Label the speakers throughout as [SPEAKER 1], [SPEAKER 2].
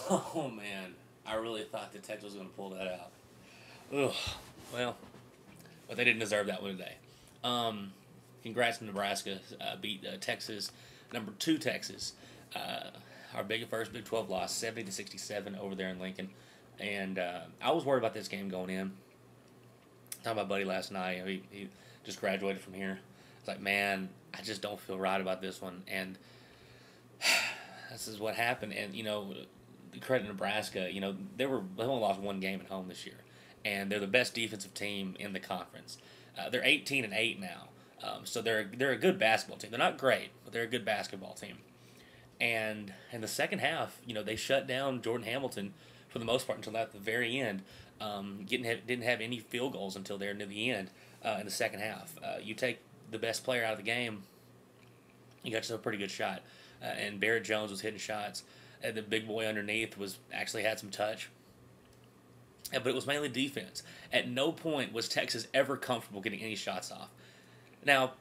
[SPEAKER 1] Oh man, I really thought that Texas was going to pull that out. Ugh. Well, but they didn't deserve that one today. Um, Congrats to Nebraska. Beat Texas, number 2 Texas. Uh, our first Big 12 loss, 70-67 over there in Lincoln. And I was worried about this game going in. Talking to my buddy last night. He just graduated from here. It's like, man, I just don't feel right about this one. And this is what happened. And credit Nebraska. They only lost one game at home this year, and they're the best defensive team in the conference. They're 18-8 now, so they're a good basketball team. They're not great, but they're a good basketball team. And in the second half, they shut down Jordan Hamilton for the most part until at the very end. Didn't have any field goals until there near the end in the second half. You take the best player out of the game, you got yourself a pretty good shot. And Barrett Jones was hitting shots. The big boy underneath actually had some touch. But it was mainly defense. At no point was Texas ever comfortable getting any shots off. Now,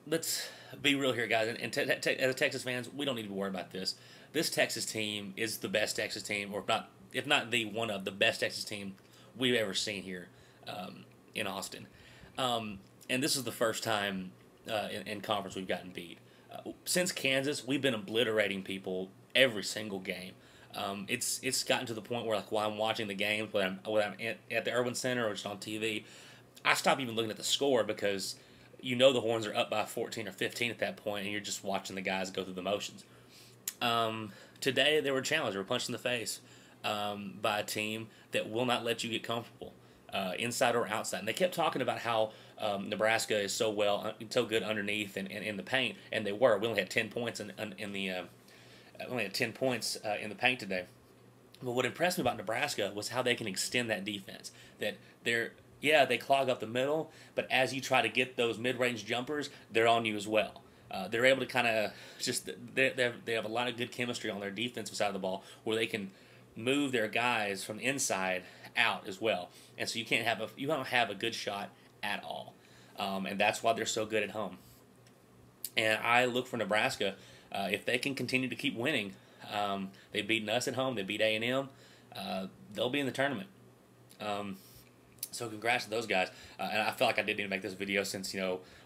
[SPEAKER 1] let's be real here, guys. And as Texas fans, we don't need to worry about this. This Texas team is the best Texas team, or if not the one of the best Texas team we've ever seen here in Austin. And this is the first time in conference we've gotten beat. Since Kansas, we've been obliterating people every single game. It's gotten to the point where, like, while I'm watching the games, whether I'm at the Urban Center or just on TV, I stop even looking at the score because the Horns are up by 14 or 15 at that point, and you're just watching the guys go through the motions. Today, they were challenged. They were punched in the face by a team that will not let you get comfortable, inside or outside. And they kept talking about how Nebraska is so good underneath and in the paint, and they were. We only had 10 points in the paint today. But what impressed me about Nebraska was how they can extend that defense. That they clog up the middle, but as you try to get those mid-range jumpers, they're on you as well. They're able to kind of they have a lot of good chemistry on their defensive side of the ball where they can move their guys from the inside out as well. And so you don't have a good shot at all. And that's why they're so good at home. And I look for Nebraska. If they can continue to keep winning, they've beaten us at home. They beat A&M. They'll be in the tournament. So congrats to those guys. And I feel like I did need to make this video since,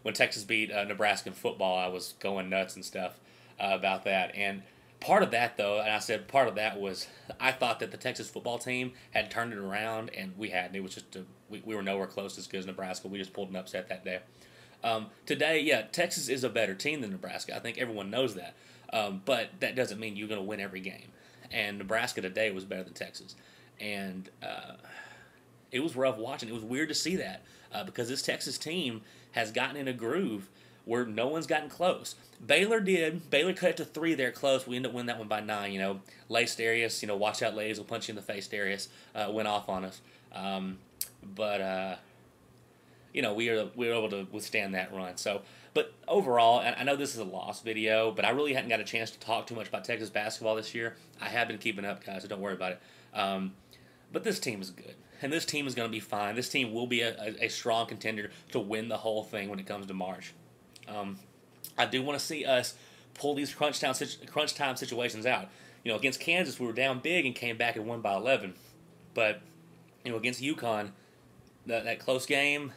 [SPEAKER 1] when Texas beat Nebraska in football, I was going nuts and stuff about that. And part of that, though, and I said part of that was I thought that the Texas football team had turned it around, and we hadn't. It was just we were nowhere close as good as Nebraska. We just pulled an upset that day. Today, Texas is a better team than Nebraska. I think everyone knows that. But that doesn't mean you're going to win every game. And Nebraska today was better than Texas. And it was rough watching. It was weird to see that because this Texas team has gotten in a groove where no one's gotten close. Baylor did. Baylor cut it to 3 there close. We ended up winning that one by 9. Lace Darius, watch out, Lace, will punch you in the face, Darius, went off on us. We were able to withstand that run. So, but overall, and I know this is a lost video, but I really hadn't got a chance to talk too much about Texas basketball this year. I have been keeping up, guys, so don't worry about it. But this team is good, and this team is going to be fine. This team will be a strong contender to win the whole thing when it comes to March. I do want to see us pull these crunch time situations out. Against Kansas, we were down big and came back and won by 11. But, against UConn, that close game,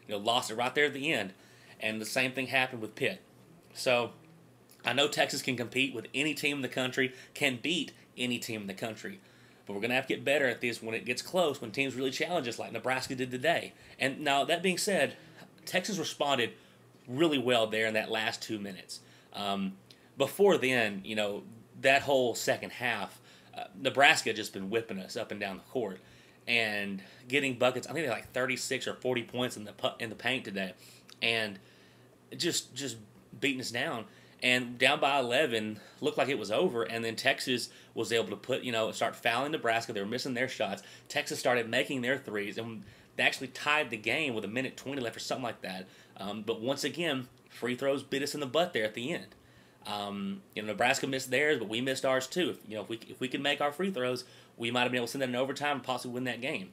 [SPEAKER 1] lost it right there at the end. And the same thing happened with Pitt. So, I know Texas can compete with any team in the country, can beat any team in the country. But we're going to have to get better at this when it gets close, when teams really challenge us like Nebraska did today. And now, that being said, Texas responded really well there in that last 2 minutes. Before then, that whole second half, Nebraska had just been whipping us up and down the court and getting buckets. I think they had like 36 or 40 points in the paint today, and just beating us down. And down by 11, looked like it was over, and then Texas was able to start fouling Nebraska. They were missing their shots. Texas started making their threes, and they actually tied the game with 1:20 left or something like that. But once again, free throws bit us in the butt there at the end. Nebraska missed theirs, but we missed ours too. If we could make our free throws, we might have been able to send that in overtime and possibly win that game.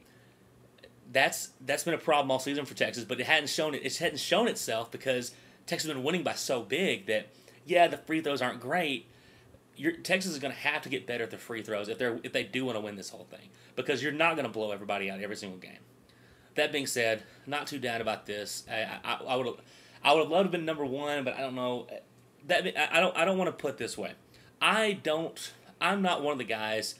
[SPEAKER 1] That's been a problem all season for Texas, but it hadn't shown itself because Texas has been winning by so big that the free throws aren't great, Texas is going to have to get better at the free throws if they do want to win this whole thing, because you're not going to blow everybody out every single game. That being said, not too down about this. I would have loved to have been number one, but I don't know. I don't want to put it this way. I'm not one of the guys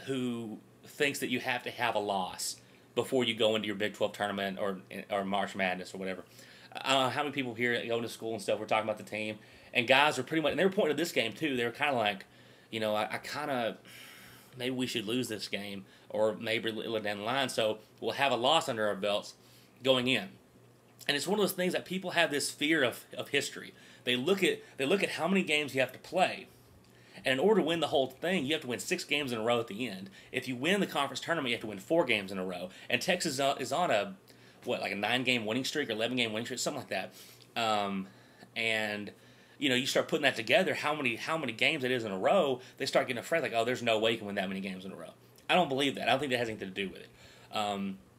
[SPEAKER 1] who thinks that you have to have a loss before you go into your Big 12 tournament or March Madness or whatever. I don't know how many people here going to school and stuff were talking about the team, and guys were pretty much, and they were pointing to this game too. They were kind of like, I kind of, maybe we should lose this game, or maybe down the line, so we'll have a loss under our belts going in. And it's one of those things that people have this fear of history. They look at how many games you have to play, and in order to win the whole thing, you have to win 6 games in a row at the end. If you win the conference tournament, you have to win 4 games in a row. And Texas is on a 9-game winning streak or 11-game winning streak, something like that. And you start putting that together, how many games it is in a row, they start getting afraid, like, oh, there's no way you can win that many games in a row. I don't believe that. I don't think that has anything to do with it.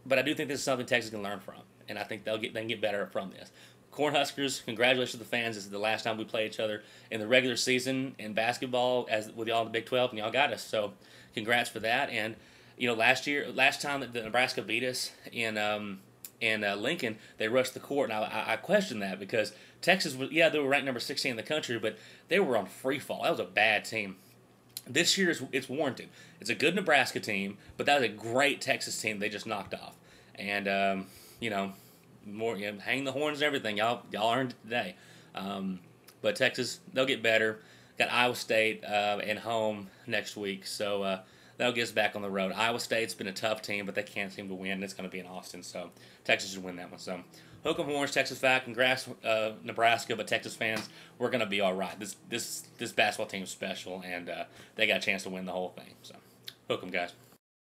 [SPEAKER 1] But I do think this is something Texas can learn from, and I think they can get better from this. Cornhuskers, congratulations to the fans. This is the last time we play each other in the regular season in basketball with y'all in the Big 12, and y'all got us. So congrats for that. And last time that Nebraska beat us in Lincoln, they rushed the court, and I questioned that because Texas they were ranked number 16 in the country, but they were on free fall. That was a bad team. This year it's warranted. It's a good Nebraska team, but that was a great Texas team they just knocked off. And hang the horns and everything. Y'all earned it today. But Texas, they'll get better. Got Iowa State at home next week, so that'll get us back on the road. Iowa State's been a tough team, but they can't seem to win. It's going to be in Austin, so Texas should win that one. So hook 'em horns, Texas fact. Congrats, Nebraska, but Texas fans, we're going to be all right. This basketball team's special, and they got a chance to win the whole thing. So hook 'em, guys.